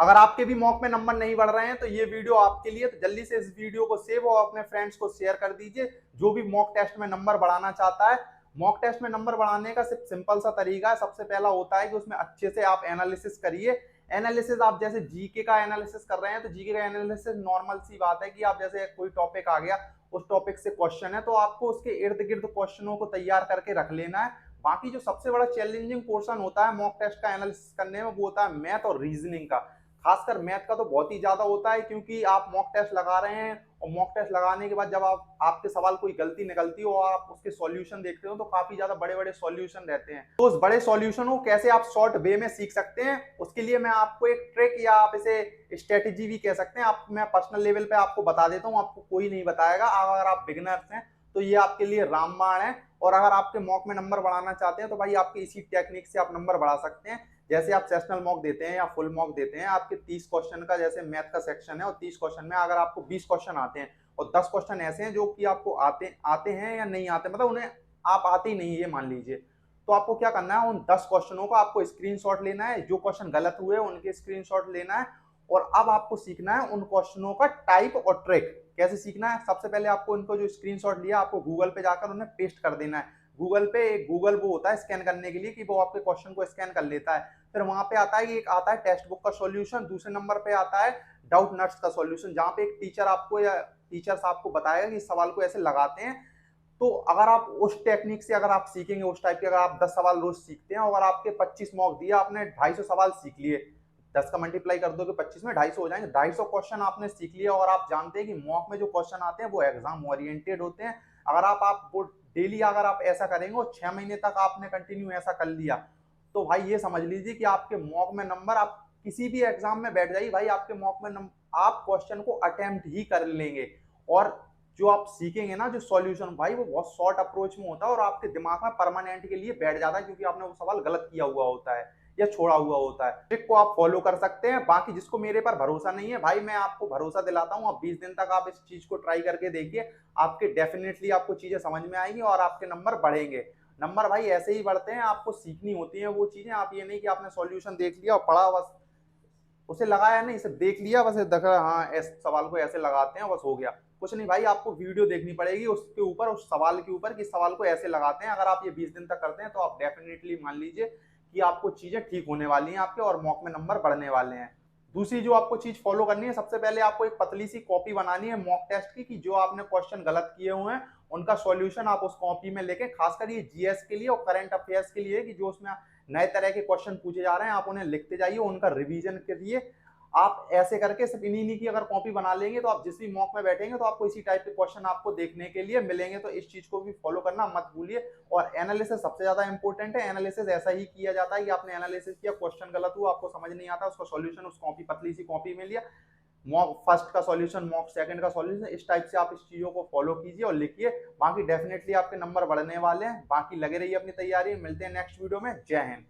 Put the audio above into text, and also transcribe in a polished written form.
अगर आपके भी मॉक में नंबर नहीं बढ़ रहे हैं तो ये वीडियो आपके लिए, तो जल्दी से इस वीडियो को सेव और अपने फ्रेंड्स को शेयर कर दीजिए जो भी मॉक टेस्ट में नंबर बढ़ाना चाहता है। मॉक टेस्ट में नंबर बढ़ाने का सिर्फ सिंपल सा तरीका है। सबसे पहला होता है कि उसमें अच्छे से आप एनालिसिस करिए। एनालिसिस आप जैसे जीके का एनालिसिस कर रहे हैं तो जीके का एनालिसिस नॉर्मल सी बात है कि आप जैसे कोई टॉपिक आ गया, उस टॉपिक से क्वेश्चन है तो आपको उसके इर्द गिर्द क्वेश्चनों को तैयार करके रख लेना है। बाकी जो सबसे बड़ा चैलेंजिंग पोर्शन होता है मॉक टेस्ट का एनालिसिस करने में वो होता है मैथ और रीजनिंग का। खासकर मैथ का तो बहुत ही ज्यादा होता है क्योंकि आप मॉक टेस्ट लगा रहे हैं और मॉक टेस्ट लगाने के बाद जब आप आपके सवाल कोई गलती निकलती हो और आप उसके सॉल्यूशन देखते हो तो काफी ज्यादा बड़े बड़े सॉल्यूशन रहते हैं। तो उस बड़े सॉल्यूशन को कैसे आप शॉर्ट वे में सीख सकते हैं उसके लिए मैं आपको एक ट्रिक या आप इसे स्ट्रेटेजी भी कह सकते हैं, आप मैं पर्सनल लेवल पे आपको बता देता हूँ, आपको कोई नहीं बताएगा। अगर आप बिगिनर्स हैं तो ये आपके लिए रामबाण है। और अगर आपके मॉक में नंबर बढ़ाना चाहते हैं तो भाई आपके इसी टेक्निक से आप नंबर बढ़ा सकते हैं। जैसे आप सेशनल मॉक देते हैं या फुल मॉक देते हैं, आपके 30 क्वेश्चन का जैसे मैथ का सेक्शन है और 30 क्वेश्चन में अगर आपको 20 क्वेश्चन आते हैं और 10 क्वेश्चन ऐसे हैं जो कि आपको आते आते हैं या नहीं आते, मतलब उन्हें आप आते ही नहीं ये मान लीजिए, तो आपको क्या करना है, उन 10 क्वेश्चनों का आपको स्क्रीनशॉट लेना है, जो क्वेश्चन गलत हुए उनके स्क्रीनशॉट लेना है। और अब आपको सीखना है उन क्वेश्चनों का टाइप और ट्रिक। कैसे सीखना है, सबसे पहले आपको इनको जो स्क्रीनशॉट लिया आपको गूगल पे जाकर उन्हें पेस्ट कर देना है। गूगल पे एक गूगल वो होता है स्कैन करने के लिए कि वो आपके क्वेश्चन को स्कैन कर लेता है। फिर वहां पे आता है, एक आता है टेक्स्ट बुक का सॉल्यूशन, दूसरे नंबर पे आता है डाउट नट्स का सॉल्यूशन, जहां पे एक टीचर आपको या टीचर्स आपको बताएगा कि इस सवाल को ऐसे लगाते हैं। तो अगर आप उस टेक्निक से अगर आप सीखेंगे उस टाइप के, अगर आप 10 सवाल रोज सीखते हैं और आपके 25 मॉक दिया, आपने 250 सवाल सीख लिए, 10 का मल्टीप्लाई कर दो कि 25 में 250 हो जाएंगे, 250 क्वेश्चन आपने सीख लिया। और आप जानते हैं कि मॉक में जो क्वेश्चन आते हैं वो एग्जाम ओरिएंटेड होते हैं। अगर आप वो डेली अगर आप ऐसा करेंगे और 6 महीने तक आपने कंटिन्यू ऐसा कर लिया तो भाई ये समझ लीजिए कि आपके मॉक में नंबर, आप किसी भी एग्जाम में बैठ जाइए भाई, आपके मॉक में आप क्वेश्चन को अटेम्प्ट ही कर लेंगे। और जो आप सीखेंगे ना जो सॉल्यूशन भाई वो बहुत शॉर्ट अप्रोच में होता है और आपके दिमाग में परमानेंट के लिए बैठ जाता है क्योंकि आपने वो सवाल गलत किया हुआ होता है या छोड़ा हुआ होता है। ट्रिक को आप फॉलो कर सकते हैं। बाकी जिसको मेरे पर भरोसा नहीं है भाई, मैं आपको भरोसा दिलाता हूँ, अब 20 दिन तक आप इस चीज को ट्राई करके देखिए, आपके डेफिनेटली आपको चीजें समझ में आएंगी और आपके नंबर बढ़ेंगे। नंबर भाई ऐसे ही बढ़ते हैं, आपको सीखनी होती है वो चीजें। आप ये नहीं कि आपने सॉल्यूशन देख लिया और पढ़ा बस, उसे लगाया नहीं, सिर्फ देख लिया बस, देखा हाँ इस सवाल को ऐसे लगाते हैं बस हो गया। कुछ नहीं भाई, आपको वीडियो देखनी पड़ेगी उसके ऊपर, उस सवाल के ऊपर कि सवाल को ऐसे लगाते हैं। अगर आप ये 20 दिन तक करते हैं तो आप डेफिनेटली मान लीजिए कि आपको चीजें ठीक होने वाली हैं आपके और मॉक में नंबर बढ़ने वाले हैं। दूसरी जो आपको चीज फॉलो करनी है, सबसे पहले आपको एक पतली सी कॉपी बनानी है मॉक टेस्ट की, कि जो आपने क्वेश्चन गलत किए हुए हैं उनका सॉल्यूशन आप उस कॉपी में लेके, खासकर ये जीएस के लिए और करंट अफेयर्स के लिए कि जो उसमें नए तरह के क्वेश्चन पूछे जा रहे हैं, आप उन्हें लिखते जाइए, उनका रिवीजन करिए। आप ऐसे करके सिर्फ इन्हीं की अगर कॉपी बना लेंगे तो आप जिस भी मॉक में बैठेंगे तो आपको इसी टाइप के क्वेश्चन आपको देखने के लिए मिलेंगे। तो इस चीज को भी फॉलो करना मत भूलिए। और एनालिसिस सबसे ज्यादा इंपॉर्टेंट है। एनालिसिस ऐसा ही किया जाता है कि आपने एनालिसिस किया, क्वेश्चन गलत हुआ, आपको समझ नहीं आता, उसका सॉल्यूशन उस कॉपी पतली सी कॉपी में लिया, मॉक फर्स्ट का सॉल्यूशन, मॉक सेकंड का सॉल्यूशन, इस टाइप से आप इस चीजों को फॉलो कीजिए और लिखिए। बाकी डेफिनेटली आपके नंबर बढ़ने वाले हैं। बाकी लगे रहिए अपनी तैयारी में। मिलते हैं नेक्स्ट वीडियो में। जय हिंद।